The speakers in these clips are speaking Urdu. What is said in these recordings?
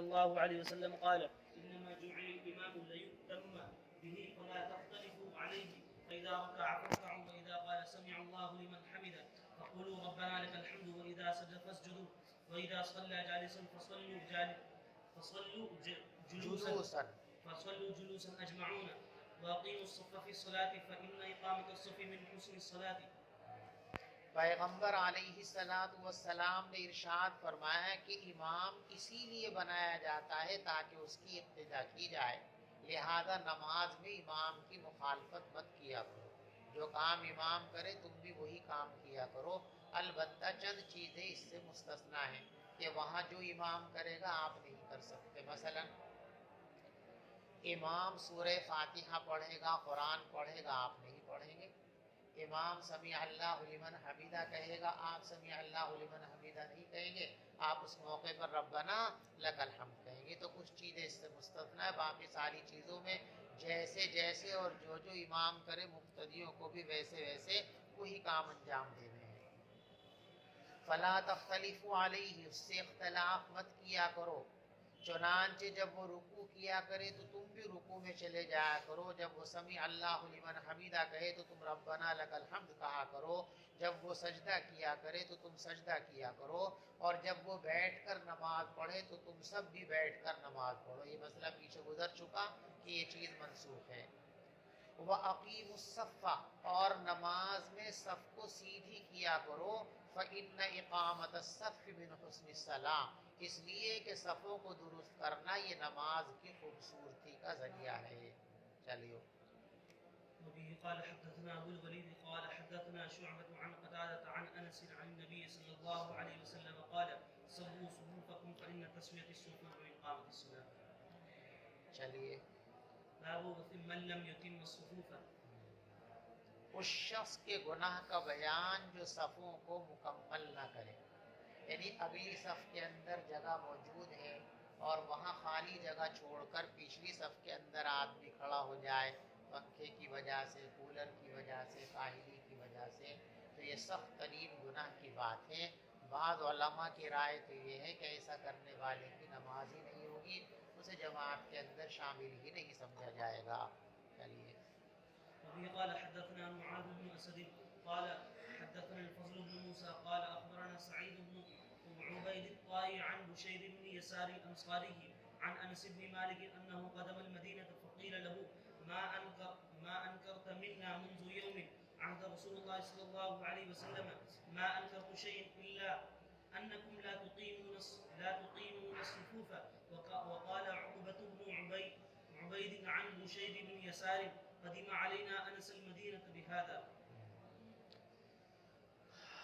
الله عليه وسلم قال إنما جعل الإمام ليؤتم به فلا تختلفوا عليه فإذا ركع فاركعوا وإذا قال سمع الله لمن حمده فقولوا ربنا لك الحمد وإذا سجد فاسجدوا وإذا صلى جالسا فصلوا جلوسا أجمعون وأقيموا الصف في الصلاة فإن إقامة الصف من حسن الصلاة. پیغمبر علیہ السلام نے ارشاد فرمایا کہ امام اسی لیے بنایا جاتا ہے تاکہ اس کی اقتدا کی جائے، لہذا نماز میں امام کی مخالفت مت کیا کرو، جو کام امام کرے تم بھی وہی کام کیا کرو، البتہ چند چیزیں اس سے مستثنا ہیں کہ وہاں جو امام کرے گا آپ نہیں کر سکتے۔ مثلا امام سورہ فاتحہ پڑھے گا، قرآن پڑھے گا، آپ نہیں پڑھیں گے۔ امام سمیع اللہ لمن حمیدہ کہے گا، آپ سمیع اللہ لمن حمیدہ نہیں کہیں گے، آپ اس موقع پر ربنا لک الحمد کہیں گے۔ تو کچھ چیزیں اس سے مستثنا ہے، باقی ساری چیزوں میں جیسے جیسے اور جو جو امام کرے مقتدیوں کو بھی ویسے ویسے وہی کام انجام دینے ہیں۔ فلا تختلفوا علیہ، اس سے اختلاف مت کیا کرو، چنانچہ جب وہ رکوع کیا کرے تو تم بھی رکوع میں چلے جایا کرو، جب وہ سمیع اللہ لمن حمیدہ کہے تو تم ربنا لک الحمد کہا کرو، جب وہ سجدہ کیا کرے تو تم سجدہ کیا کرو، اور جب وہ بیٹھ کر نماز پڑھے تو تم سب بھی بیٹھ کر نماز پڑھو۔ یہ مسئلہ پیچھے گزر چکا کہ یہ چیز منسوخ ہے۔ وَأَقِيمُوا الصَّفَّ، اور نماز میں صف کو سیدھی کیا کرو، فَإِنَّ إِقَامَةَ الصَّفِّ مِنْ حُسْنِ الصَّلَاةِ، اس لیے کہ صفوں کو درست کرنا یہ نماز کی خوبصورتی کا ذریعہ ہے۔ چلیو۔ وبه قال حدثنا أبو الوليد قال حدثنا شعبة عن قتادة عن أنس عن النبي صلى الله عليه وسلم قال سووا صفوفكم فإن تسوية الصفوف من إقامة الصلاة. چلیے۔ باب من لم يتم الصفوف، اس شخص کے گناہ کا بیان جو صفوں کو مکمل نہ کرے، یعنی اگلی صف کے اندر جگہ موجود ہے اور وہاں خالی جگہ چھوڑ کر پچھلی صف کے اندر آدمی کھڑا ہو جائے، پنکھے کی وجہ سے، کولر کی وجہ سے، کاہلی کی وجہ سے، تو یہ سخت ترین گناہ کی بات ہے۔ بعض علماء کی رائے تو یہ ہے کہ ایسا کرنے والے کی نماز ہی نہیں ہوگی، اسے جماعت کے اندر شامل ہی نہیں سمجھا جائے گا۔ چلیے۔ وبه قال حدثنا معاذ بن أسد قال حدثنا الفضل بن موسى قال أخبرنا سعيد بن عبيد الطائي عن بشير بن يسار الأنصاري عن أنس بن مالك أنه قدم المدينة فقيل له ما أنكرت منا منذ يوم عهد رسول الله صلى الله عليه وسلم ما أنكرت شيء إلا أنكم لا تقيمون الصفوف. وقال عقبة بن عبيد عن بشير بن يسار قدم علينا أنس المدينة بهذا.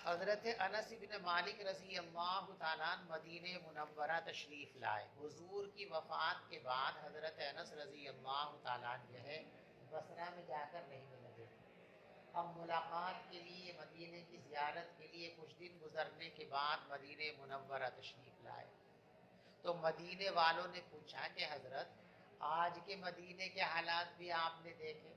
حضرت انس بن مالک رضی اللہ تعالیٰ مدینہ منورہ تشریف لائے۔ حضور کی وفات کے بعد حضرت انس رضی اللہ تعالیٰ جو ہے بصرہ میں جا کر رہنے لگے۔ اب ملاقات کے لیے، مدینہ کی زیارت کے لیے کچھ دن گزرنے کے بعد مدینہ منورہ تشریف لائے، تو مدینہ والوں نے پوچھا کہ حضرت آج کے مدینہ کے حالات بھی آپ نے دیکھے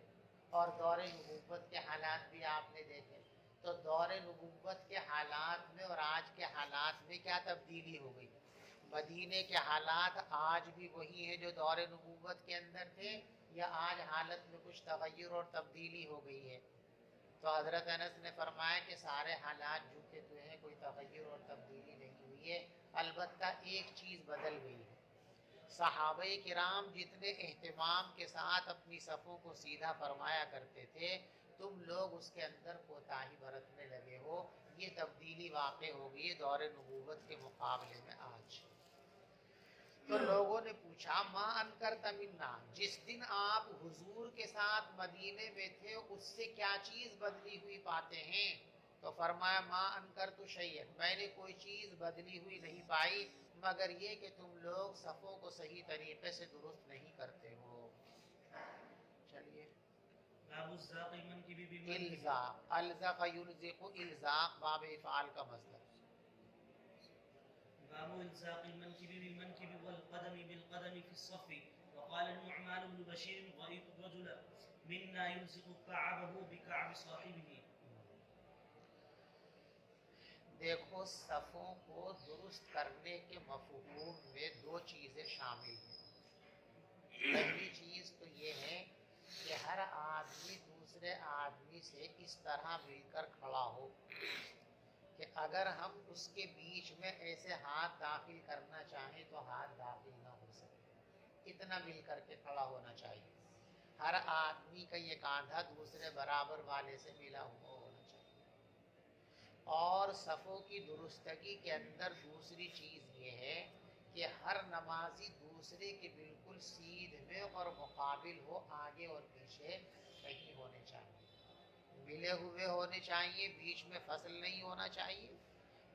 اور دور نبوت کے حالات بھی آپ نے دیکھے، تو دور نبوت کے حالات میں اور آج کے حالات میں کیا تبدیلی ہو گئی؟ مدینہ کے حالات آج بھی وہی ہیں جو دور نبوت کے اندر تھے، یا آج حالت میں کچھ تغیر اور تبدیلی ہو گئی ہے؟ تو حضرت انس نے فرمایا کہ سارے حالات جو کہ تو ہیں، کوئی تغیر اور تبدیلی نہیں ہوئی ہے، البتہ ایک چیز بدل گئی ہے۔ صحابہ کرام جتنے اہتمام کے ساتھ اپنی صفوں کو سیدھا فرمایا کرتے تھے، تم لوگ اس کے اندر کوتاہی برتنے لگے ہو، یہ تبدیلی واقع ہو گئی ہے دور نبوت کے مقابلے میں آج۔ تو لوگوں نے پوچھا ما انکرت منا، جس دن آپ حضور کے ساتھ مدینے میں تھے اس سے کیا چیز بدلی ہوئی پاتے ہیں؟ تو فرمایا ما انکرت شیئا، میں نے کوئی چیز بدلی ہوئی نہیں پائی مگر یہ کہ تم لوگ صفوں کو صحیح طریقے سے درست نہیں کرتے ہو۔ چلیے۔ باب الزاق المنكب بالمنكب. الزاق، الزق یلزق، الزاق باب افعال کا مصدر۔ باب الزاق المنكب بالمنكب والقدم بالقدم في الصف. وقال النعمان بن بشير رأيت الرجل منا يلصق كعبه بكعب صاحبه. دیکھو صفوں کو درست کرنے کے مفہوم میں دو چیزیں شامل پہلی چیز تو یہ ہے کہ ہر آدمی دوسرے آدمی سے اس طرح مل کر کھڑا ہو کہ اگر ہم اس کے بیچ میں ایسے ہاتھ داخل کرنا چاہیں تو ہاتھ داخل نہ ہو سکے، اتنا مل کر کے کھڑا ہونا چاہیے۔ ہر آدمی کا یہ کاندھا دوسرے برابر والے سے ملا ہوا ہونا چاہیے۔ اور صفوں کی درستگی کے اندر دوسری چیز یہ ہے کہ ہر نمازی دوسرے کے بالکل سیدھ میں اور مقابل ہو، آگے اور پیچھے نہیں ہونے چاہیے، ملے ہوئے ہونے چاہیے، بیچ میں فصل نہیں ہونا چاہیے،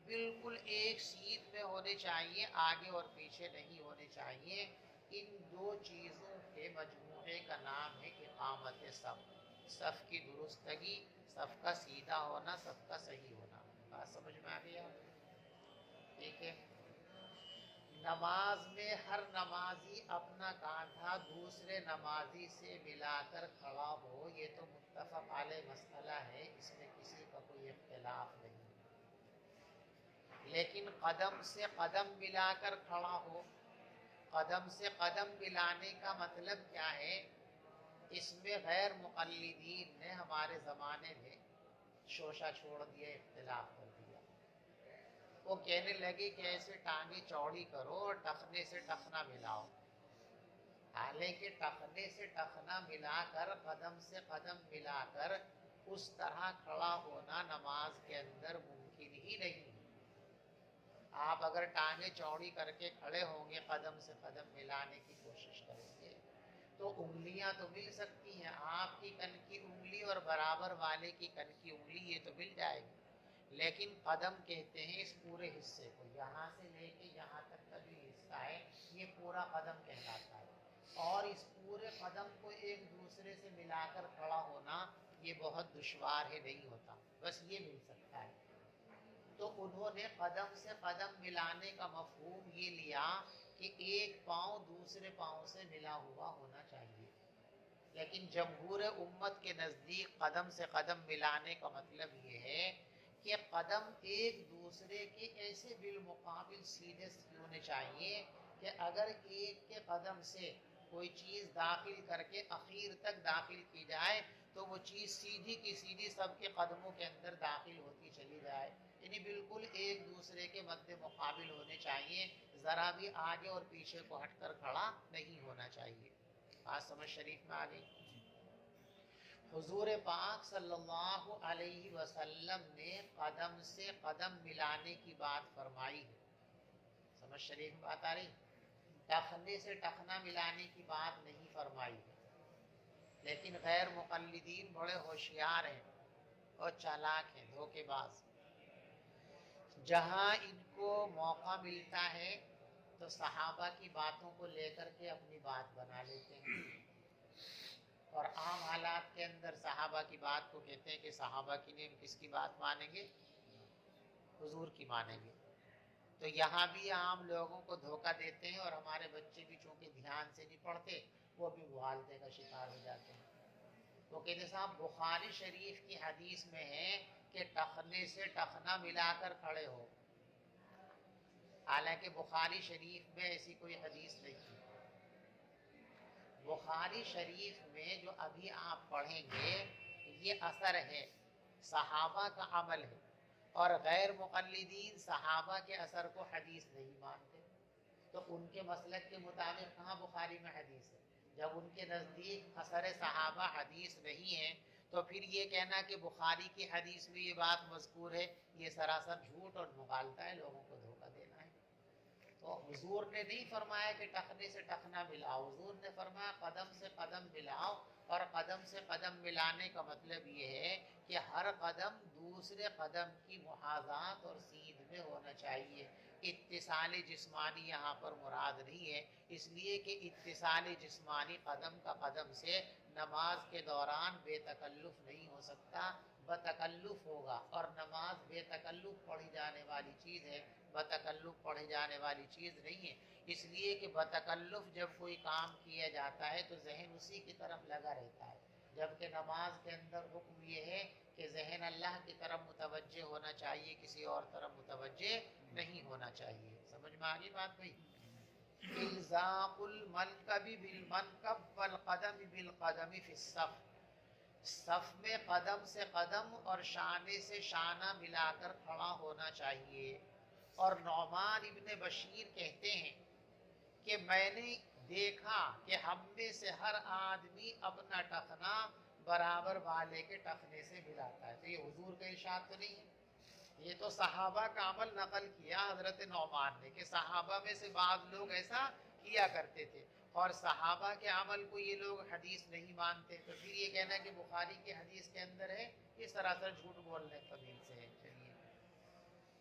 بالکل ایک سیدھ میں ہونے چاہیے، آگے اور پیچھے نہیں ہونے چاہیے۔ ان دو چیزوں کے مجموعے کا نام ہے اقامت صف، صف کی درستگی، صف کا سیدھا ہونا، صف کا صحیح ہونا۔ بات سمجھ میں آ گئی آپ؟ ٹھیک ہے۔ نماز میں ہر نمازی اپنا کاندھا دوسرے نمازی سے ملا کر کھڑا ہو، یہ تو متفق علیہ مسئلہ ہے، اس میں کسی کا کوئی اختلاف نہیں، لیکن قدم سے قدم ملا کر کھڑا ہو، قدم سے قدم ملانے کا مطلب کیا ہے؟ اس میں غیر مقلدین نے ہمارے زمانے میں شوشہ چھوڑ دیا، اختلاف کر دیا۔ وہ کہنے لگے کہ ایسے ٹانگیں چوڑی کرو اور ٹخنے سے ٹخنا ملاؤ، حالانکہ ٹخنے سے ٹخنا ملا کر، قدم سے قدم ملا کر اس طرح کھڑا ہونا نماز کے اندر ممکن ہی نہیں۔ آپ اگر ٹانگیں چوڑی کر کے کھڑے ہوں گے، قدم سے قدم ملانے کی کوشش کریں گے تو انگلیاں تو مل سکتی ہیں، آپ کی کن کی انگلی اور برابر والے کی کن کی انگلی، یہ تو مل جائے گی، لیکن قدم کہتے ہیں اس پورے حصے کو، یہاں سے لے کے یہاں تک کا جو حصہ ہے یہ پورا قدم کہلاتا ہے، اور اس پورے قدم کو ایک دوسرے سے ملا کر کھڑا ہونا یہ بہت دشوار ہے، نہیں ہوتا، بس یہ مل سکتا ہے۔ تو انہوں نے قدم سے قدم ملانے کا مفہوم یہ لیا کہ ایک پاؤں دوسرے پاؤں سے ملا ہوا ہونا چاہیے، لیکن جمہور امت کے نزدیک قدم سے قدم ملانے کا مطلب یہ ہے کہ قدم ایک دوسرے کے ایسے بالمقابل سیدھے ہونے چاہیے کہ اگر ایک کے قدم سے کوئی چیز داخل کر کے اخیر تک داخل کی جائے تو وہ چیز سیدھی کی سیدھی سب کے قدموں کے اندر داخل ہوتی چلی جائے، یعنی بالکل ایک دوسرے کے مد مقابل ہونے چاہیے، ذرا بھی آگے اور پیچھے کو ہٹ کر کھڑا نہیں ہونا چاہیے۔ آج سمجھ شریف میں آ گئی۔ حضور پاک صلی اللہ علیہ وسلم نے قدم سے قدم ملانے کی بات فرمائی ہے، سمجھ شریف میں بات آ رہی؟ ٹخنے سے ٹخنا ملانے کی بات نہیں فرمائی ہے، لیکن غیر مقلدین بڑے ہوشیار ہیں اور چالاک ہیں، دھوکے باز، جہاں ان کو موقع ملتا ہے تو صحابہ کی باتوں کو لے کر کے اپنی بات بنا لیتے ہیں، اور عام حالات کے اندر صحابہ کی بات کو کہتے ہیں کہ صحابہ کی نہیں، کس کی بات مانیں گے؟ حضور کی مانیں گے۔ تو یہاں بھی عام لوگوں کو دھوکہ دیتے ہیں، اور ہمارے بچے بھی چونکہ دھیان سے نہیں پڑھتے وہ بھی مغالطے کا شکار ہو جاتے ہیں۔ وہ کہتے صاحب بخاری شریف کی حدیث میں ہے کہ ٹخنے سے ٹخنا ملا کر کھڑے ہو، حالانکہ بخاری شریف میں ایسی کوئی حدیث نہیں ہے۔ بخاری شریف میں جو ابھی آپ پڑھیں گے یہ اثر ہے، صحابہ کا عمل ہے، اور غیر مقلدین صحابہ کے اثر کو حدیث نہیں مانتے، تو ان کے مسلک کے مطابق کہاں بخاری میں حدیث ہے؟ جب ان کے نزدیک اثر صحابہ حدیث نہیں ہے تو پھر یہ کہنا کہ بخاری کی حدیث میں یہ بات مذکور ہے، یہ سراسر جھوٹ اور مغالطہ ہے، لوگوں کو دھوکہ دینا ہے۔ تو حضور نے نہیں فرمایا کہ ٹخنے سے ٹخنا ملاؤ، حضور نے فرمایا قدم سے قدم ملاؤ، اور قدم سے قدم ملانے کا مطلب یہ ہے کہ ہر قدم دوسرے قدم کی محاذات اور سیدھ میں ہونا چاہیے۔ اتصال جسمانی یہاں پر مراد نہیں ہے، اس لیے کہ اتصال جسمانی قدم کا قدم سے نماز کے دوران بے تکلف نہیں ہو سکتا، بتکلف ہوگا، اور نماز بے تکلف پڑھی جانے والی چیز ہے، بتکلف پڑھے جانے والی چیز نہیں ہے، اس لیے کہ بتکلف جب کوئی کام کیا جاتا ہے تو ذہن اسی کی طرف لگا رہتا ہے، جبکہ نماز کے اندر حکم یہ ہے کہ ذہن اللہ کی طرف متوجہ ہونا چاہیے، کسی اور طرف متوجہ نہیں ہونا چاہیے۔ سمجھ میں آ گئی بات بھائی؟ الزاق المنکب بالمنکب والقدم بالقدم فی الصف، صف میں قدم سے قدم اور شانے سے شانہ ملا کر کھڑا ہونا چاہیے۔ اور نعمان ابن بشیر کہتے ہیں کہ میں نے دیکھا کہ ہم میں سے ہر آدمی اپنا ٹخنا برابر والے کے ٹخنے سے ملاتا ہے۔ تو یہ حضور کا ارشاد تو نہیں ہے، یہ تو صحابہ کا عمل نقل کیا حضرت نعمان نے کہ صحابہ میں سے بعض لوگ ایسا کیا کرتے تھے، اور صحابہ کے عمل کو یہ لوگ حدیث نہیں مانتے، تو پھر یہ کہنا کہ بخاری کی حدیث کے اندر ہے، یہ سراسر جھوٹ بولنے قبیل سے ہے۔ چلیے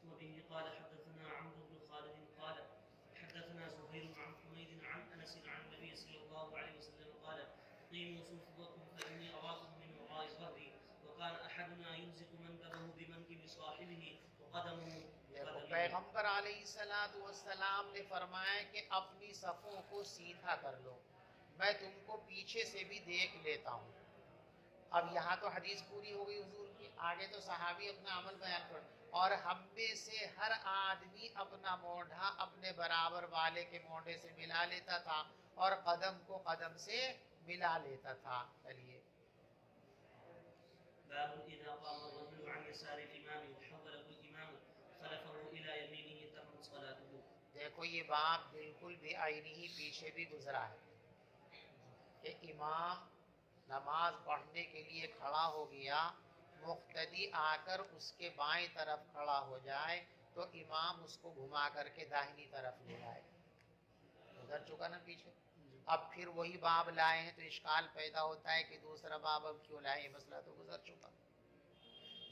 وبه قال حدثنا عمرو بن خالد قال حدثنا زهير عن حميد عن انس عن النبي صلى الله عليه وسلم قال قيموا صفوفكم فاني اراكم من وراء ظهري وكان احدنا يلزق منكبه بمنكب صاحبه وقدمه دیکھو پیغمبر علیہ الصلوۃ والسلام نے فرمایا کہ اپنی صفوں کو سیدھا کر لو، میں تم کو پیچھے سے بھی دیکھ لیتا ہوں۔ اب یہاں تو حدیث پوری ہو گئی حضور کی، آگے تو صحابی اپنا عمل بیان کر، اور ہم میں سے ہر آدمی اپنا مونڈھا اپنے برابر والے کے مونڈھے سے ملا لیتا تھا اور قدم کو قدم سے ملا لیتا تھا۔ چلیے باب اذا قام الرجل عن يسار الامام وحوله الامام خلفه الى يمينه تمت صلاته۔ دیکھو یہ باب بالکل بھی آئینی ہی پیچھے بھی گزرا ہے کہ امام نماز پڑھنے کے لیے کھڑا ہو گیا، مقتدی آ کر اس کے بائیں طرف کھڑا ہو جائے تو امام اس کو گھما کر کے داہنی طرف لے آئے۔ گزر چکا نا پیچھے، اب پھر وہی باب لائے ہیں تو اشکال پیدا ہوتا ہے کہ دوسرا باب اب کیوں لائے، یہ مسئلہ تو گزر چکا۔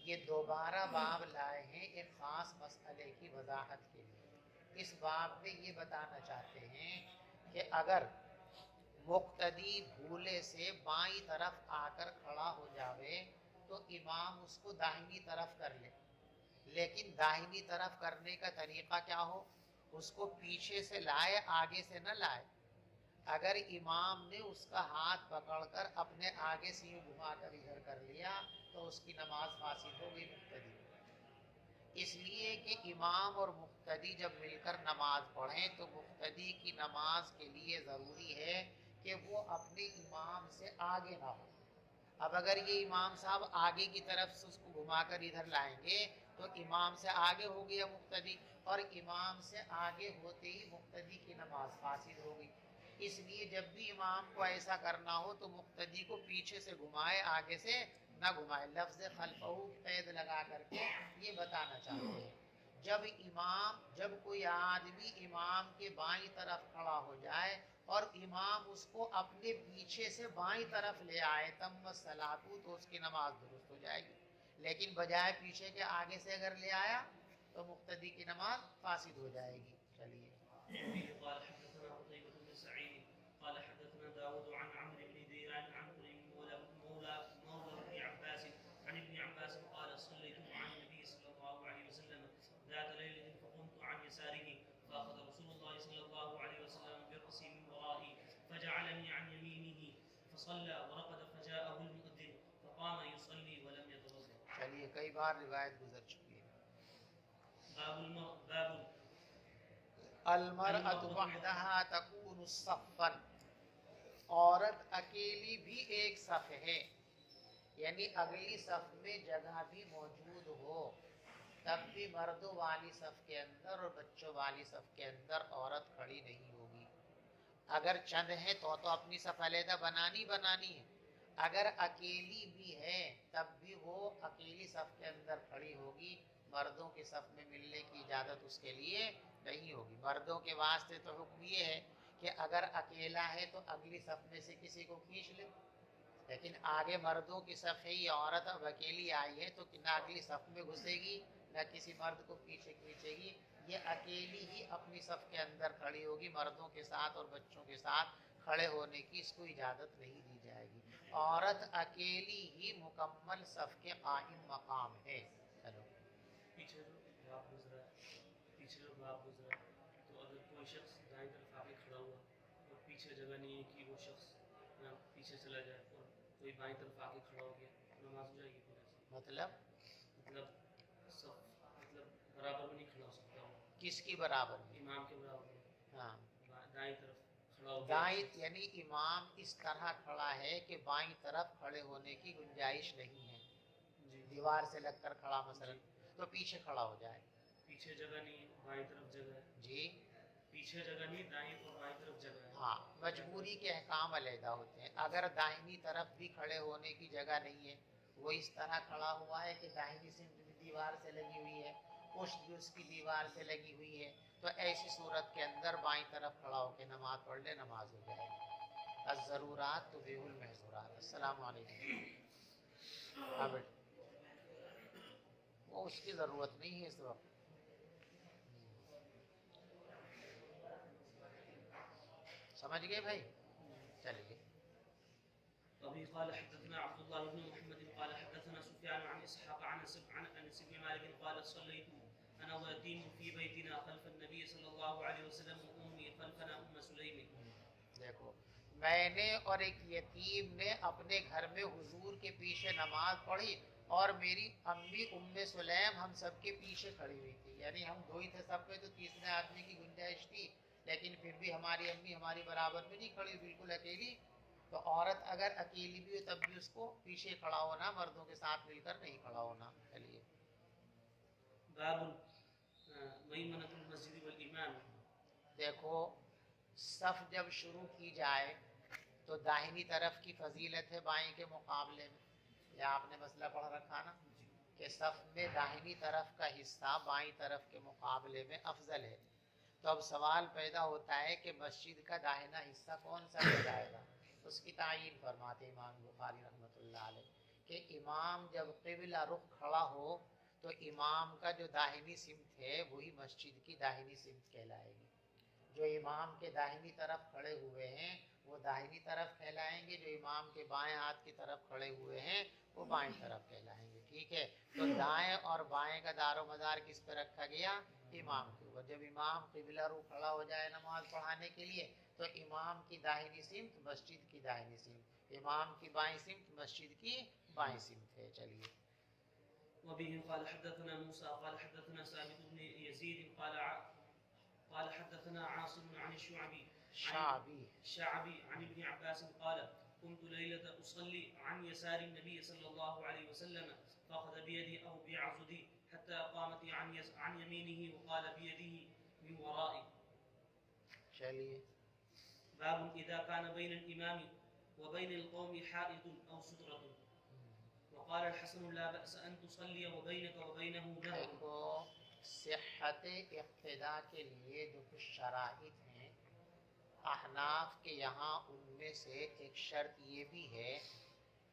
یہ دوبارہ باب لائے ہیں ایک خاص مسئلے کی وضاحت کے لیے۔ اس باب میں یہ بتانا چاہتے ہیں کہ اگر مقتدی بھولے سے بائیں طرف آ کر کھڑا ہو جاوے تو امام اس کو داہنی طرف کر لے، لیکن داہنی طرف کرنے کا طریقہ کیا ہو، اس کو پیچھے سے لائے، آگے سے نہ لائے۔ اگر امام نے اس کا ہاتھ پکڑ کر اپنے آگے سے یوں گھما کر ادھر کر لیا تو اس کی نماز فاسد ہو گئی مقتدی۔ اس لیے کہ امام اور مقتدی جب مل کر نماز پڑھیں تو مقتدی کی نماز کے لیے ضروری ہے کہ وہ اپنے امام سے آگے نہ ہو۔ اب اگر یہ امام صاحب آگے کی طرف سے اس کو گھما کر ادھر لائیں گے تو امام سے آگے ہو گیا مقتدی، اور امام سے آگے ہوتے ہی مقتدی کی نماز فاسد ہو گئی۔ اس لیے جب بھی امام کو ایسا کرنا ہو تو مقتدی کو پیچھے سے گھمائے، آگے سے نہ گھمائے۔ لفظ خلفہ قید لگا کر کے یہ بتانا چاہتے ہیں جب کوئی آدمی امام کے بائیں طرف کھڑا ہو جائے اور امام اس کو اپنے پیچھے سے بائیں طرف لے آئے تم الصلاۃ تو اس کی نماز درست ہو جائے گی، لیکن بجائے پیچھے کے آگے سے اگر لے آیا تو مقتدی کی نماز فاسد ہو جائے گی۔ چلیے قال حدثنا قتيبة بن سعيد قال حدثنا داود عن عمرو بن دينار عن مولى ابن عباس عن ابن عباس قال صليت مع النبي صلى الله عليه وسلم ذات ليلة فقمت عن يساره فأخذ رسول الله صلى الله عليه وسلم برأسي من ورائي فجعلني عن يمينه فصلى ورقد فجاءه المؤذن فقام يصلي ولم يتوضأ۔ چلیے کئی بار روایت گزر چکی ہے۔ باب المرأة وحدها تكون صفا، عورت اکیلی بھی ایک صف ہے، یعنی اگلی صف میں جگہ بھی موجود ہو تب بھی مردوں والی صف کے اندر اور بچوں والی صف کے اندر عورت کھڑی نہیں ہوگی۔ اگر چند ہے تو اپنی صف علیحدہ بنانی ہے، اگر اکیلی بھی ہے تب بھی وہ اکیلی صف کے اندر کھڑی ہوگی، مردوں کی صف میں ملنے کی اجازت اس کے لیے نہیں ہوگی۔ مردوں کے واسطے تو حکم یہ ہے کہ اگر اکیلا ہے تو اگلی صف میں سے کسی کو کھینچ لے، لیکن آگے مردوں کی صف ہے، یہ عورت اب اکیلی آئی ہے تو نہ اگلی صف میں گھسے گی نہ کسی مرد کو پیچھے کھینچے گی، یہ اکیلی ہی اپنی صف کے اندر کھڑی ہوگی، مردوں کے ساتھ اور بچوں کے ساتھ کھڑے ہونے کی اس کو اجازت نہیں دی جائے گی۔ عورت اکیلی ہی مکمل صف کے قائم مقام ہے۔ چلو پیچھے جو باب گزرا تو اگر کوئی شخص دائیں طرف آگے کھڑا ہوا اور پیچھے جگہ نہیں ہے کہ وہ شخص پیچھے چلا جائے اور کوئی بائیں طرف آگے کھڑا ہو گیا، نماز ہو جائے گی؟ مطلب برابر میں نہیں کھڑا ہو سکتا وہ، کس کی برابر میں؟ امام کے برابر میں۔ ہاں دائیں طرف کھڑا ہو گیا دائیں یعنی امام اس طرح کھڑا ہے کہ بائیں طرف کھڑے ہونے کی گنجائش نہیں ہے، جی دیوار سے لگ کر کھڑا مثلا، تو پیچھے کھڑا ہو جائے. پیچھے جگہ نہیں، بائیں طرف جگہ ہے. جی پیچھے جگہ نہیں، دائیں اور بائیں طرف جگہ ہے. ہاں، مجبوری کے احکام علیحدہ ہوتے ہیں. اگر داہنی طرف بھی کھڑے ہونے کی جگہ نہیں ہے، وہ اس طرح کھڑا ہوا ہے کہ داہنی سمت بھی دیوار سے لگی ہوئی ہے، پشت بھی اس کی دیوار سے لگی ہوئی ہے، تو ایسی صورت کے اندر بائیں طرف کھڑا ہو کے نماز پڑھ لے، نماز ہو جائے گی. الضرورات تبیح المحظورات. السلام علیکم. اب وہ اس کی ضرورت نہیں ہے اس وقت. سمجھ گئے بھائی؟ چلیے. وبه قال حدثنا عبد الله بن محمد قال حدثنا سفيان عن اسحاق عن انس بن مالك قال صليت انا ويتيم في بيتنا خلف النبي صلى الله عليه وسلم وامي خلفنا ام سليم. دیکھو، میں نے اور ایک یتیم نے اپنے گھر میں حضور کے پیچھے نماز پڑھی اور میری امی ام سلیم ہم سب کے پیچھے کھڑی ہوئی تھی. یعنی ہم دو ہی تھے سب پہ، تو تیسرے آدمی کی گنجائش تھی، لیکن پھر بھی ہماری امی ہماری برابر میں نہیں کھڑی، بالکل اکیلی. تو عورت اگر اکیلی بھی ہو تب بھی اس کو پیچھے کھڑا ہونا، مردوں کے ساتھ مل کر نہیں کھڑا ہونا. چلیے. باب میمنة المسجد والامام. دیکھو، صف جب شروع کی جائے تو داہنی طرف کی فضیلت ہے بائیں کے مقابلے میں. یہ آپ نے مسئلہ پڑھ رکھا نا کہ صف میں داہنی طرف کا حصہ بائیں طرف کے مقابلے میں افضل ہے. تو اب سوال پیدا ہوتا ہے کہ مسجد کا داہنا حصہ کون سا ہو جائے گا. اس کی تعیین فرماتے امام بخاری رحمۃ اللہ علیہ کہ امام جب قبلہ رخ کھڑا ہو تو امام کا جو داہنی سمت ہے وہی مسجد کی داہنی سمت کہلائے گی. جو امام کے داہنی طرف کھڑے ہوئے ہیں وہ داہنی طرف کہلائیں گے، جو امام کے بائیں ہاتھ کی طرف کھڑے ہوئے ہیں وہ بائیں طرف کہلائیں گے. ٹھیک ہے. تو دائیں اور بائیں کا دار و مدار کس پہ رکھا گیا؟ امام کے اوپر. جب امام قبلہ رو کھڑا ہو جائے نماز پڑھانے کے لیے تو امام کی داہنی سمت مسجد کی داہنی سمت، امام کی بائیں سمت مسجد کی بائیں سمت ہے. چلیے. وبه قال حدثنا موسى قال حدثنا ثابت بن يزيد قال حدثنا عاصم عن الشعبي عن ابن عباس قال كنت ليلة أصلي عن يسار النبي صلى الله عليه وسلم فأخذ بيدي أو بعضدي حتى قامت عن يمينه وقال بيده من ورائي. چلیے. باب إذا كان بين الإمام وبين القوم حائط أو سترة. وقال الحسن لا بأس أن تصلي وبينك وبينه نهر. دیکھو، صحت اقتداء کے لیے جو کچھ شرائط ہیں احناف کے یہاں، ان میں سے ایک شرط یہ بھی ہے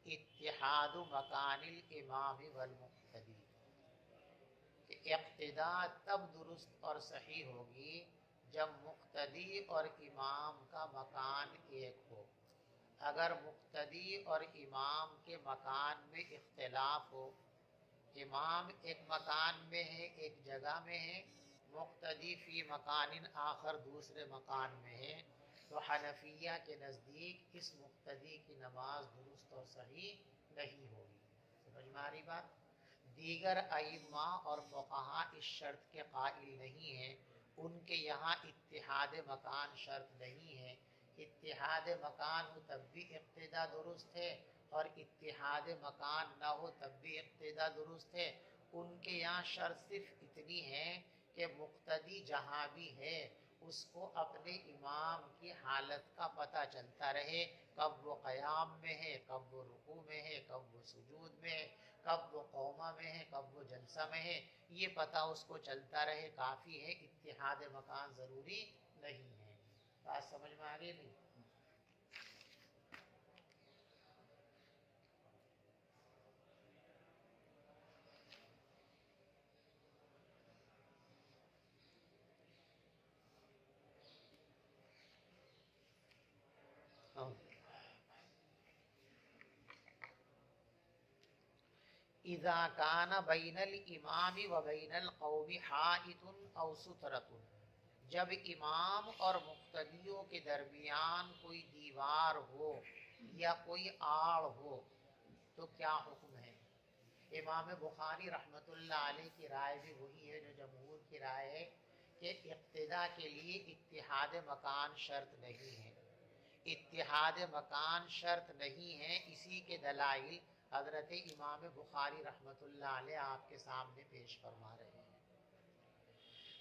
اتحاد مکان الامام والمقتدی، کہ اقتداء تب درست اور صحیح ہوگی جب مقتدی اور امام کا مکان ایک ہو. اگر مقتدی اور امام کے مکان میں اختلاف ہو، امام ایک مکان میں ہے ایک جگہ میں ہے، مقتدی فی مکان آخر دوسرے مکان میں ہے، تو حنفیہ کے نزدیک اس مقتدی کی نماز درست اور صحیح نہیں ہوگی. سمجھ میں آ رہی بات؟ دیگر ائمہ اور فقہا اس شرط کے قائل نہیں ہیں. ان کے یہاں اتحاد مکان شرط نہیں ہے. اتحاد مکان ہو تب بھی اقتداء درست ہے، اور اتحاد مکان نہ ہو تب بھی اقتداء درست ہے. ان کے یہاں شرط صرف اتنی ہے کہ مقتدی جہاں بھی ہے اس کو اپنے امام کی حالت کا پتہ چلتا رہے، کب وہ قیام میں ہے، کب وہ رکوع میں ہے، کب وہ سجود میں ہے، کب وہ قومہ میں ہے، کب وہ جلسہ میں ہے. یہ پتہ اس کو چلتا رہے کافی ہے. اتحاد مکان ضروری نہیں ہے. بات سمجھ میں آ گئی بھی؟ اذا کان بین الامام و بین القوم حائط او سترۃ، جب امام اور مقتدیوں کے درمیان کوئی دیوار ہو یا کوئی آڑ ہو تو کیا حکم ہے؟ امام بخاری رحمۃ اللہ علیہ کی رائے بھی وہی ہے جو جمہور کی رائے ہے کہ اقتدا کے لیے اتحاد مکان شرط نہیں ہے، اتحاد مکان شرط نہیں ہے، اسی کے دلائل حضرت امام بخاری رحمۃ اللہ علیہ آپ کے سامنے پیش فرما رہے ہیں۔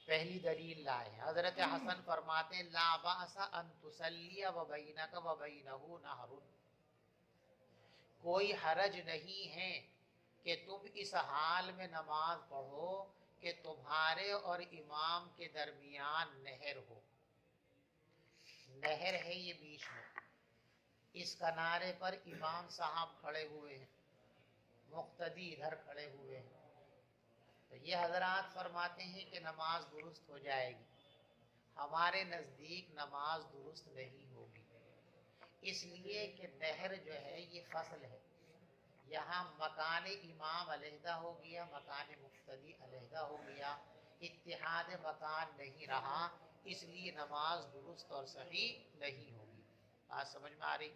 پہلی دلیل لائے ہیں، حضرت حسن فرماتے ہیں لا بأس ان تصلی وبینک وبینہ نہر، کوئی حرج نہیں ہے کہ تم اس حال میں نماز پڑھو کہ تمہارے اور امام کے درمیان نہر ہو۔ نہر ہے یہ بیچ میں، اس کنارے پر امام صاحب کھڑے ہوئے ہیں، مقتدی ادھر کھڑے ہوئے ہیں، تو یہ حضرات فرماتے ہیں کہ نماز درست ہو جائے گی۔ ہمارے نزدیک نماز درست نہیں ہوگی، اس لیے کہ نہر جو ہے یہ فصل ہے، یہاں مکان امام علیحدہ ہو گیا، مکان مقتدی علیحدہ ہو گیا، اتحاد مکان نہیں رہا، اس لیے نماز درست اور صحیح نہیں ہوگی۔ بات سمجھ میں آ رہی؟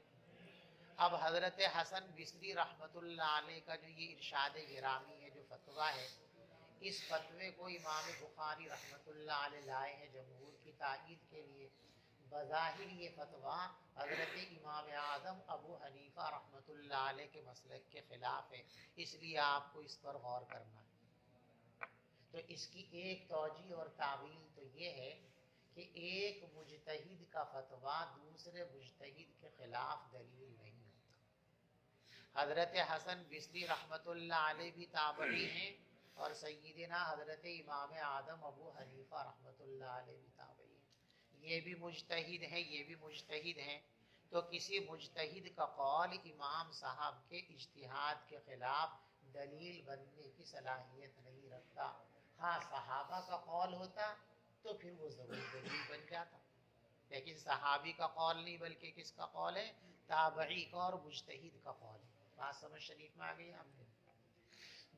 اب حضرت حسن بصری رحمۃ اللہ علیہ کا جو یہ ارشاد گرامی ہے، جو فتویٰ ہے، اس فتوے کو امام بخاری رحمۃ اللہ علیہ لائے ہیں جمہور کی تائید کے لیے۔ بظاہر یہ فتویٰ حضرت امام اعظم ابو حنیفہ رحمۃ اللہ علیہ کے مسلک کے خلاف ہے، اس لیے آپ کو اس پر غور کرنا ہے۔ تو اس کی ایک توجیہ اور تعویل تو یہ ہے کہ ایک مجتہد کا فتویٰ دوسرے مجتہد کے خلاف دلیل نہیں ہوتا۔ حضرت حسن بصری رحمۃ اللہ علیہ بھی تابعی ہیں اور سیدنا حضرت امام اعظم ابو حنیفہ رحمۃ اللہ علیہ بھی تابعی ہیں، یہ بھی مجتہد ہیں، یہ بھی مجتہد ہیں، تو کسی مجتہد کا قول امام صاحب کے اجتہاد کے خلاف دلیل بننے کی صلاحیت نہیں رکھتا۔ ہاں صحابہ کا قول ہوتا تو پھر وہ ضرور دلیل بن جاتا، لیکن صحابی کا قول نہیں، بلکہ کس کا قول ہے؟ تابعی کا اور مجتہد کا قول ہے۔ بات سمجھ شریف میں آ گئی ہم نے۔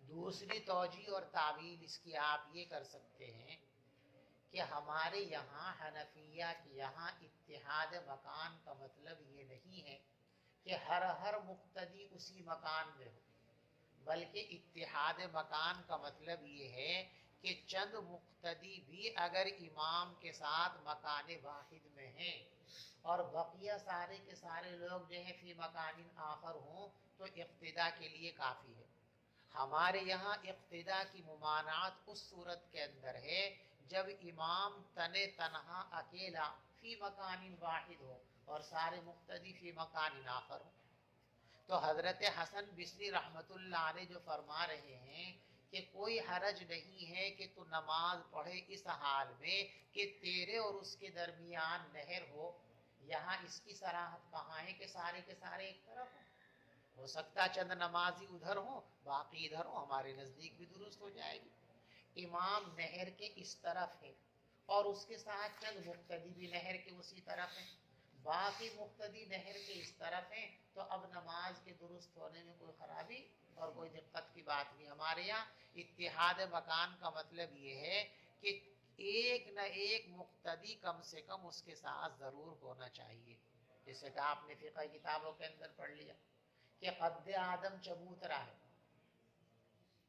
دوسری توجیہ اور تعویل اس کی آپ یہ کر سکتے ہیں کہ ہمارے یہاں حنفیہ کے یہاں اتحاد مکان کا مطلب یہ نہیں ہے کہ ہر مقتدی اسی مکان میں ہو، بلکہ اتحاد مکان کا مطلب یہ ہے کہ چند مقتدی بھی اگر امام کے ساتھ مکان واحد میں ہیں اور بقیہ سارے کے سارے لوگ جو ہیں فی مکان آخر ہوں تو اقتدا کے لیے کافی ہے۔ ہمارے یہاں اقتدا کی ممانعت اس صورت کے اندر ہے جب امام تنہا اکیلا فی مکان واحد ہو اور سارے مقتدی فی مکان آخر ہو۔ تو حضرت حسن بصری رحمۃ اللہ علیہ جو فرما رہے ہیں کہ کوئی حرج نہیں ہے کہ تو نماز پڑھے اس حال میں کہ تیرے اور اس کے درمیان نہر ہو، یہاں اس کی صراحت کہاں ہے کہ سارے کے سارے ایک طرف ہوں؟ ہو سکتا چند نمازی ادھر ہوں باقی ادھر ہوں، ہمارے نزدیک بھی درست ہو جائے گی۔ امام نہر کے اس طرف ہے اور اس کے ساتھ چند مقتدی بھی نہر کے اسی طرف ہیں، باقی مقتدی نہر کے اس طرف ہیں، تو اب نماز کے درست ہونے میں کوئی خرابی اور کوئی دقت کی بات نہیں۔ ہمارے یہاں اتحاد مکان کا مطلب یہ ہے کہ ایک نہ ایک مقتدی کم سے کم اس کے ساتھ ضرور ہونا چاہیے، جیسے کہ آپ نے فقہ کتابوں کے اندر پڑھ لیا کہ قد آدم چبوترا ہے،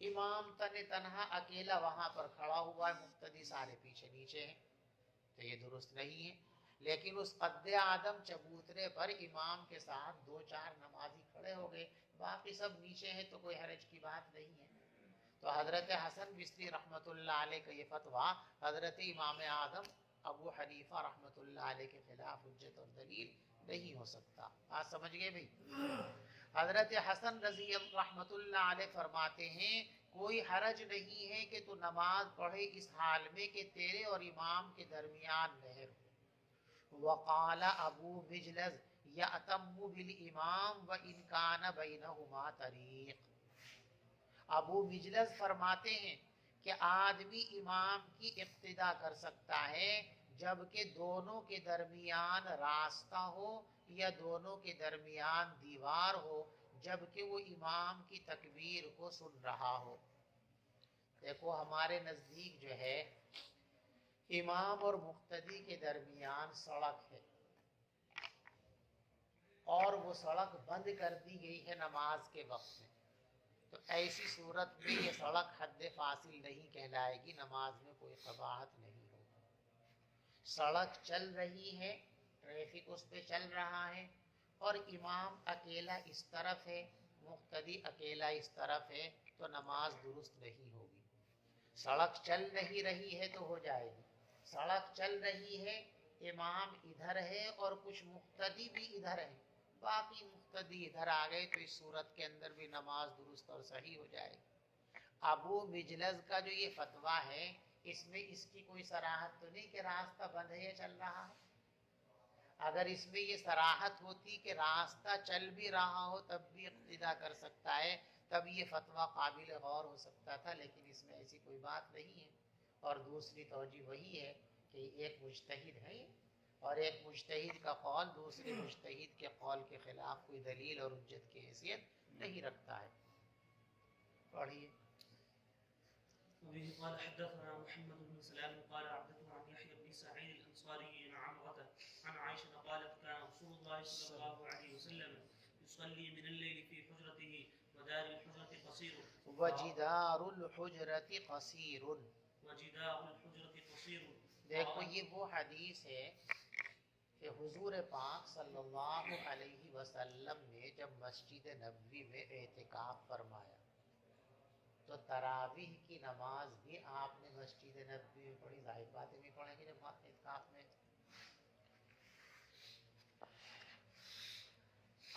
امام تنہا اکیلا وہاں پر کھڑا ہوا ہے، مقتدی سارے پیچھے نیچے ہیں، تو یہ درست نہیں ہے۔ لیکن اس قد آدم چبوترے پر امام کے ساتھ دو چار نمازی کھڑے ہو گئے، باقی سب نیچے ہیں، تو کوئی حرج کی بات نہیں ہے۔ تو حضرت حسن بصری رحمۃ اللہ علیہ کا یہ فتویٰ حضرت امام اعظم ابو حنیفہ رحمۃ اللہ علیہ کے خلاف حجت اور دلیل نہیں ہو سکتا۔ بات سمجھ گئے بھائی؟ حضرت حسن رضی اللہ رحمۃ اللہ علیہ فرماتے ہیں کوئی حرج نہیں ہے کہ تو نماز پڑھے اس حال میں کہ تیرے اور امام کے درمیان نہر ہو۔ وقال ابو مجلس یأتم بالامام وان کان بینہما طریق، ابو مجلس فرماتے ہیں کہ آدمی امام کی اقتدا کر سکتا ہے جبکہ دونوں کے درمیان راستہ ہو یا دونوں کے درمیان دیوار ہو، جبکہ وہ امام کی تکبیر کو سن رہا ہو۔ دیکھو ہمارے نزدیک جو ہے امام اور مقتدی کے درمیان سڑک ہے اور وہ سڑک بند کر دی گئی ہے نماز کے وقت میں، تو ایسی صورت میں یہ سڑک حد فاصل نہیں کہلائے گی، نماز میں کوئی قباحت نہیں ہوگی۔ سڑک چل رہی ہے، ٹریفک اس پہ چل رہا ہے، اور امام اکیلا اس طرف ہے، مقتدی اکیلا اس طرف ہے، تو نماز درست نہیں ہوگی۔ سڑک چل نہیں رہی ہے تو ہو جائے گی، سڑک چل رہی ہے، امام ادھر ہے اور کچھ مقتدی بھی ادھر ہے، باقی مقتدی ادھر آ گئے تو اس صورت کے اندر بھی نماز درست اور صحیح ہو جائے گی۔ ابو مجلس کا جو یہ فتویٰ ہے، اس میں اس کی کوئی صراحت تو نہیں کہ راستہ بند ہے یا چل رہا ہے۔ اگر اس میں یہ صراحت ہوتی کہ راستہ چل بھی رہا ہو تب بھی اقتدا کر سکتا ہے، تب یہ فتویٰ قابل غور ہو سکتا تھا، لیکن اس میں ایسی کوئی بات نہیں ہے۔ اور دوسری توجہ وہی ہے کہ ایک مجتہد ہے اور ایک مجتہد کا قول دوسرے مجتہد کے قول کے خلاف کوئی دلیل اور حجت کی حیثیت نہیں رکھتا ہے۔ پڑھیے۔ وبه قال حدثنا محمد بن سلام قال حدثنا عن يحيى بن سعيد الانصاري عن عمرة عن عائشة قالت كان رسول الله صلى الله عليه وسلم يصلي من الليل في حجرته ودار الحجرة قصير وجدار الحجرت قصیر۔ وجدار الحجرة قصير۔ دیکھو یہ وہ حدیث ہے کہ حضور پاک صلی اللہ علیہ وسلم نے جب مسجد نبوی میں اعتکاف فرمایا تو تراویح کی نماز بھی آپ نے مسجد نبوی میں پڑھی، ظاہر باتیں بھی پڑھیں گے جب اعتکاف میں۔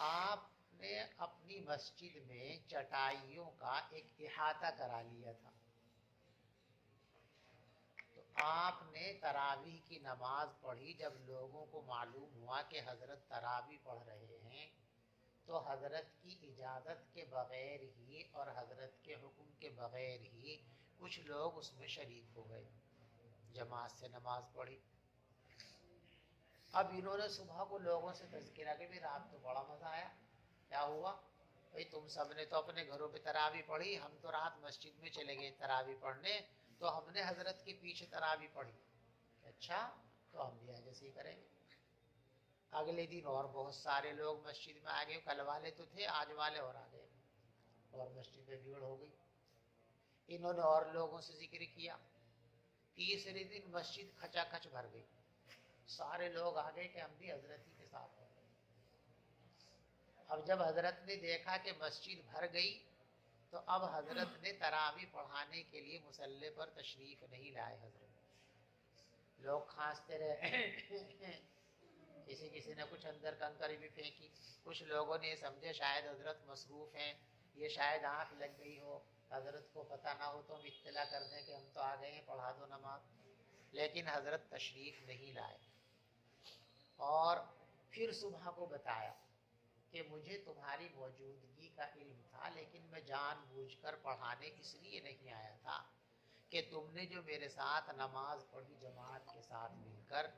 آپ نے اپنی مسجد میں چٹائیوں کا ایک احاطہ کرا لیا تھا، تو آپ نے تراویح کی نماز پڑھی۔ جب لوگوں کو معلوم ہوا کہ حضرت تراویح پڑھ رہے ہیں تو حضرت کی اجازت کے بغیر ہی اور حضرت کے حکم کے بغیر ہی کچھ لوگ اس میں شریک ہو گئے، جماعت سے نماز پڑھی۔ اب انہوں نے صبح کو لوگوں سے تذکرہ کہ بھی رات تو بڑا مزہ آیا، کیا ہوا بھئی تم سب نے تو اپنے گھروں پہ تراویح پڑھی، ہم تو رات مسجد میں چلے گئے تراویح پڑھنے، تو ہم نے حضرت کے پیچھے تراویح پڑھی۔ اچھا تو ہم بھی ایسے ہی کریں گے۔ اگلے دن اور بہت سارے لوگ مسجد میں آ گئے، کل والے تو تھے، آج والے اور آ گئے اور مسجد میں بھیڑ ہو گئی۔ انہوں نے اور لوگوں سے ذکر کیا، تیسرے دن مسجد کھچا کھچ بھر گئی، سارے لوگ آ گئے کہ ہم بھی حضرت ہی کے ساتھ ہو گئے۔ اب جب حضرت نے دیکھا کہ مسجد بھر گئی تو اب حضرت نے تراویح پڑھانے کے لیے مصلی پر تشریف نہیں لائے۔ حضرت لوگ کھانستے رہے، کسی نے کچھ اندر کنکری بھی پھینکی، کچھ لوگوں نے سمجھے شاید حضرت مصروف ہیں، یہ شاید آنکھ لگ گئی ہو، حضرت کو پتہ نہ ہو تو ہم اطلاع کر دیں کہ ہم تو آ گئے ہیں، پڑھا دو نماز۔ لیکن حضرت تشریف نہیں لائے اور پھر صبح کو بتایا کہ مجھے تمہاری موجودگی کا علم تھا، لیکن میں جان بوجھ کر پڑھانے اس لیے نہیں آیا تھا کہ تم نے جو میرے ساتھ نماز پڑھی جماعت کے ساتھ مل کر،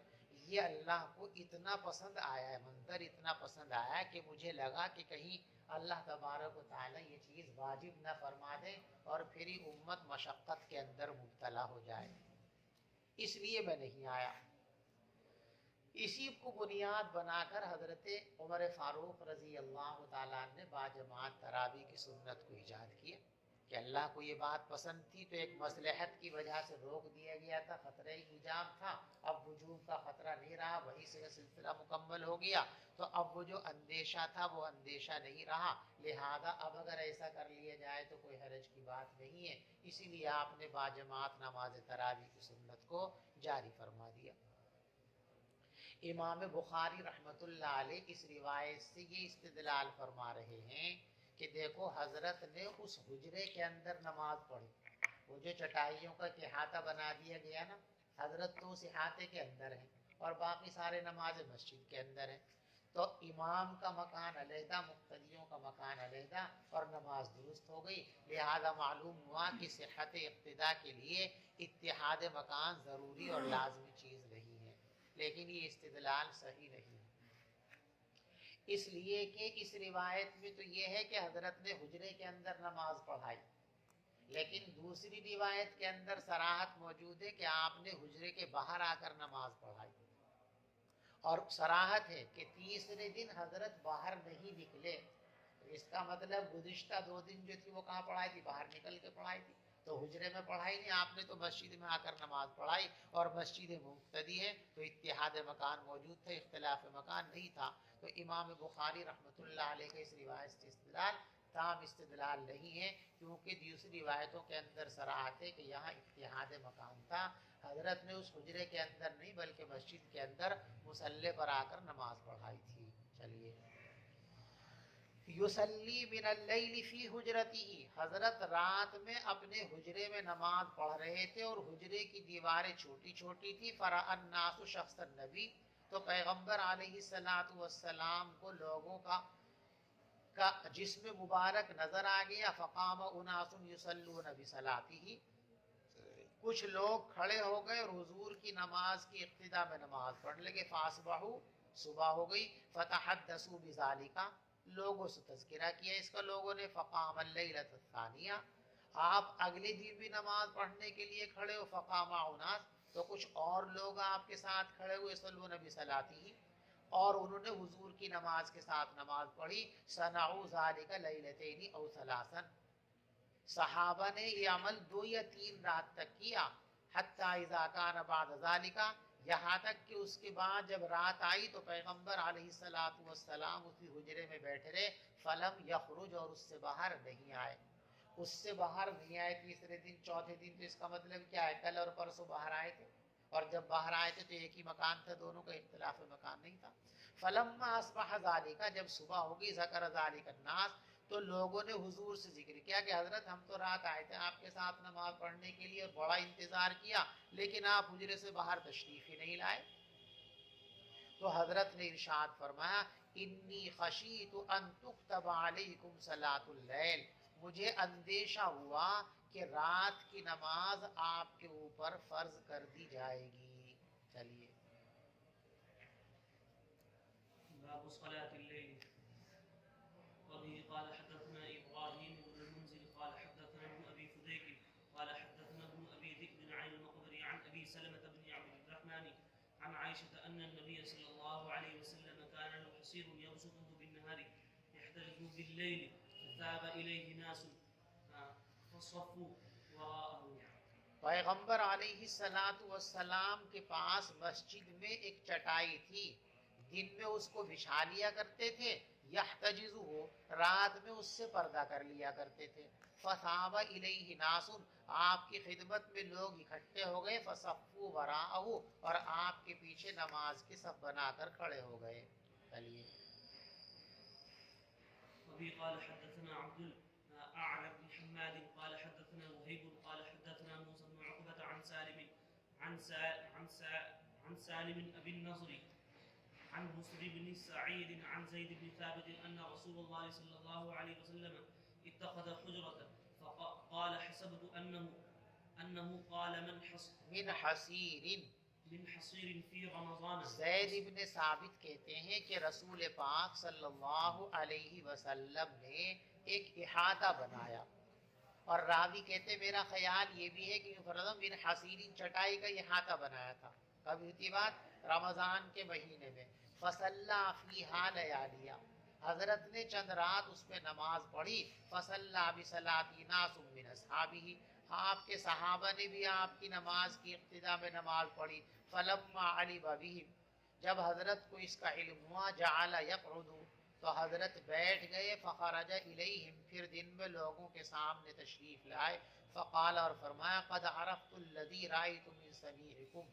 یہ اللہ کو اتنا پسند آیا ہے، منظر اتنا پسند آیا کہ مجھے لگا کہ کہیں اللہ تبارک و تعالیٰ یہ چیز واجب نہ فرما دے اور پھر ہی امت مشقت کے اندر مبتلا ہو جائے، اس لیے میں نہیں آیا۔ اسی کو بنیاد بنا کر حضرت عمر فاروق رضی اللہ تعالیٰ عنہ نے باجماعت تراویح کی سنت کو ایجاد کیا کہ اللہ کو یہ بات پسند تھی، تو ایک مصلحت کی وجہ سے روک دیا گیا تھا، خطرہ حجاب تھا، اب وجوب کا خطرہ نہیں رہا، وہی سے سلسلہ مکمل ہو گیا، تو اب وہ جو اندیشہ تھا وہ اندیشہ نہیں رہا، لہذا اب اگر ایسا کر لیا جائے تو کوئی حرج کی بات نہیں ہے، اسی لیے آپ نے باجماعت نماز تراویح کی سنت کو جاری فرما دیا۔ امام بخاری رحمۃ اللہ علیہ اس روایت سے یہ استدلال فرما رہے ہیں کہ دیکھو حضرت نے اس حجرے کے اندر نماز پڑھی، وہ جو چٹائیوں کا احاطہ بنا دیا گیا نا، حضرت تو اس احاطے کے اندر ہیں اور باقی سارے نماز مسجد کے اندر ہیں، تو امام کا مکان علیحدہ، مقتدیوں کا مکان علیحدہ، اور نماز درست ہو گئی۔ لہذا معلوم ہوا کہ صحت اقتداء کے لیے اتحاد مکان ضروری اور لازمی چیز نہیں ہے، لیکن یہ استدلال صحیح نہیں ہے، اس لیے کہ اس روایت میں تو یہ ہے کہ حضرت نے حجرے کے اندر نماز پڑھائی، لیکن دوسری روایت کے اندر صراحت موجود ہے کہ آپ نے حجرے کے باہر آ کر نماز پڑھائی، اور صراحت ہے کہ تیسرے دن حضرت باہر نہیں نکلے، اس کا مطلب گزشتہ 2 دن جو تھی وہ کہاں پڑھائی تھی؟ باہر نکل کے پڑھائی تھی، تو حجرے میں پڑھائی نہیں، آپ نے تو مسجد میں آ کر نماز پڑھائی، اور مسجد مقتدی ہے تو اتحاد مکان موجود تھا، اختلاف مکان نہیں تھا۔ تو امام بخاری رحمۃ اللہ علیہ کے اس روایت سے استدلال تام استدلال نہیں ہے، کیونکہ دوسری روایتوں کے اندر صراحت ہے کہ یہاں اتحاد مکان تھا، حضرت نے اس حجرے کے اندر نہیں بلکہ مسجد کے اندر مصلی پر آ کر نماز پڑھائی تھی۔ چلیے، یصلی من اللیل فی حجرتہ، حضرت رات میں اپنے حجرے میں نماز پڑھ رہے تھے اور حجرے کی دیواریں چھوٹی چھوٹی تھی۔ فرأى الناس شخص النبی، تو پیغمبر علیہ الصلوۃ والسلام کو لوگوں کا جسم مبارک نظر آ گیا۔ فقام اناس یصلون بصلاتہ، کچھ لوگ کھڑے ہو گئے اور حضور کی نماز کی ابتدا میں نماز پڑھنے لگے۔ فاصبحوا، صبح ہو گئی۔ فتحدثوا بذالک، لوگوں سے تذکرہ کیا اس کا لوگوں نے۔ فقام اللیلۃ الثانیہ، آپ اگلے دن بھی نماز پڑھنے کے لیے کھڑے ہو۔ فقام اناس، تو کچھ اور لوگ آپ کے ساتھ کھڑے ہوئے۔ یصلون بصلاتہ، اور انہوں نے حضور کی نماز کے ساتھ نماز پڑھی۔ صنعوا ذالک لیلتین او ثلاثا، صحابہ نے یہ عمل 2 یا 3 رات تک کیا۔ حتی اذا کان بعد ذالک، یہاں تک کہ اس کے بعد جب رات آئی تو پیغمبر علیہ الصلوۃ والسلام اسی حجرے میں بیٹھے رہے۔ فلم یخرج، اور اس سے باہر نہیں آئے، اس سے باہر نہیں آئے تیسرے دن چوتھے دن۔ تو اس کا مطلب کیا ہے؟ کل اور پرسوں باہر آئے تھے، اور جب باہر آئے تھے تو ایک ہی مکان تھا، دونوں کا اختلاف مکان نہیں تھا۔ فلما اصبح ذالک، جب صبح ہوگی، ذکر ذالک الناس، تو لوگوں نے حضور سے ذکر کیا کہ حضرت ہم تو رات آئے تھے آپ کے ساتھ نماز پڑھنے کے لیے اور بڑا انتظار کیا، لیکن آپ حجرے سے باہر تشریف ہی نہیں لائے۔ تو حضرت نے ارشاد فرمایا، انی خشیت ان تکتب علیکم صلاۃ اللیل، مجھے اندیشہ ہوا کہ رات کی نماز آپ کے اوپر فرض کر دی جائے گی۔ چلیے، باب صلاة الليل. وبه قال حدثنا إبراهيم بن المنذر قال حدثنا ابن أبي فديك قال حدثنا ابن أبي ذئب عن المقبري عن أبي سلمة بن عبد الرحمن عن عائشة أن النبي صلى الله عليه وسلم كان له حصير يبسطه بالنهار يحتجز بالليل فذهب إليه ناس فصفوا وراءه. پیغمبر علیہ الصلوۃ والسلام کے پاس مسجد میں ایک چٹائی تھی، دن میں اس کو بچھا لیا کرتے تھے، یحتجزہ، رات میں اس سے پردہ کر لیا کرتے تھے۔ فصاب الیہ ناس، آپ کی خدمت میں لوگ اکٹھے ہو گئے۔ فصفوا وراءہ، اور آپ کے پیچھے نماز کی صف بنا کر کھڑے ہو گئے۔ چلیے، وبه قال حدثنا عبد الأعلى بن حماد قال حدثنا وهيب قال حدثنا موسى بن عقبة عن سالم أبي النضر عن بصر بن سعيد عن زيد بن ثابت أن رسول الله صلى الله عليه وسلم اتخذ حجرة فقال حسبت أنه قال من حصير في رمضان. زید ابن ثابت کہتے ہیں کہ رسول پاک صلی اللہ علیہ وسلم نے ایک احاطہ بنایا، اور راوی کہتے میرا خیال یہ بھی ہے کہ من حصیر، چٹائی کا احاطہ بنایا تھا۔ کب ہوتی بات؟ رمضان کے مہینے میں۔ فصلی فیہا لیالیہ، حضرت نے چند رات اس میں نماز پڑھی۔ فصلی بصلاۃ ناس من اصحابہ، آپ کے صحابہ نے بھی آپ کی نماز کی ابتدا میں نماز پڑھی۔ فلما علم بہم، جب حضرت کو اس کا علم ہوا، جعل یقعد، تو حضرت بیٹھ گئے۔ فخرج الیہم، پھر دن میں لوگوں کے سامنے تشریف لائے۔ فقال، اور فرمایا، قد عرفت الذی رأیت من صنیعکم،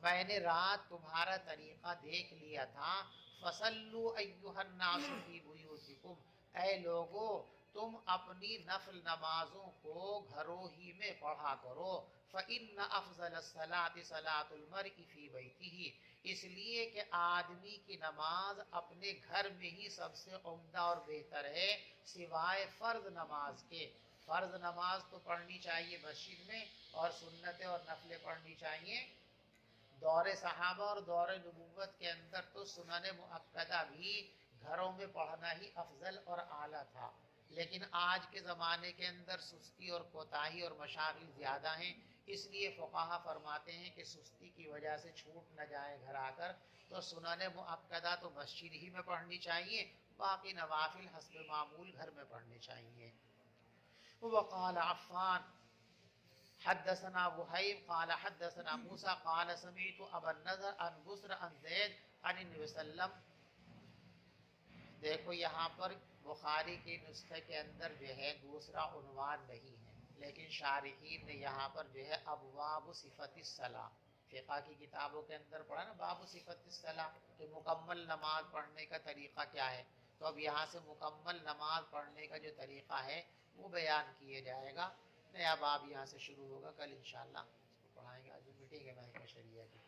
میں نے رات تمہارا طریقہ دیکھ لیا تھا۔ فصلوا ایھا الناس فی بیوتکم، اے لوگو تم اپنی نفل نمازوں کو گھروں ہی میں پڑھا کرو۔ فإن افضل الصلاة صلاة المرء فی بیتہ، اس لیے کہ آدمی کی نماز اپنے گھر میں ہی سب سے عمدہ اور بہتر ہے، سوائے فرض نماز کے۔ فرض نماز تو پڑھنی چاہیے مسجد میں، اور سنتیں اور نفلیں پڑھنی چاہیے دور صحابہ اور دور نبوت کے اندر تو سنن مؤکدہ بھی گھروں میں پڑھنا ہی افضل اور اعلیٰ تھا۔ لیکن آج کے زمانے کے اندر سستی اور کوتاہی اور مشاغل زیادہ ہیں، اس لیے فقہا فرماتے ہیں کہ سستی کی وجہ سے چھوٹ نہ جائے گھر آ کر، تو سنن مؤکدہ تو مسجد ہی میں پڑھنی چاہیے، باقی نوافل حسب معمول گھر میں پڑھنے چاہیے۔ وقال عفان، حدثنا وہیب قال حدثنا موسیٰ قال سمعت ابا النضر عن بسر عن زید عن النبی صلی اللہ علیہ وسلم. دیکھو یہاں پر بخاری کے نسخے کے اندر جو ہے دوسرا عنوان نہیں ہے، لیکن شارحین نے یہاں پر جو ہے ابواب صفت الصلاۃ، فقہ کی کتابوں کے اندر پڑھا نا باب صفت الصلاۃ کہ مکمل نماز پڑھنے کا طریقہ کیا ہے، تو اب یہاں سے مکمل نماز پڑھنے کا جو طریقہ ہے وہ بیان کیے جائے گا. نیا باب یہاں سے شروع ہوگا، کل انشاءاللہ اس کو پڑھائیں گے. آج میٹنگ ہے محکمہ شریعہ کی.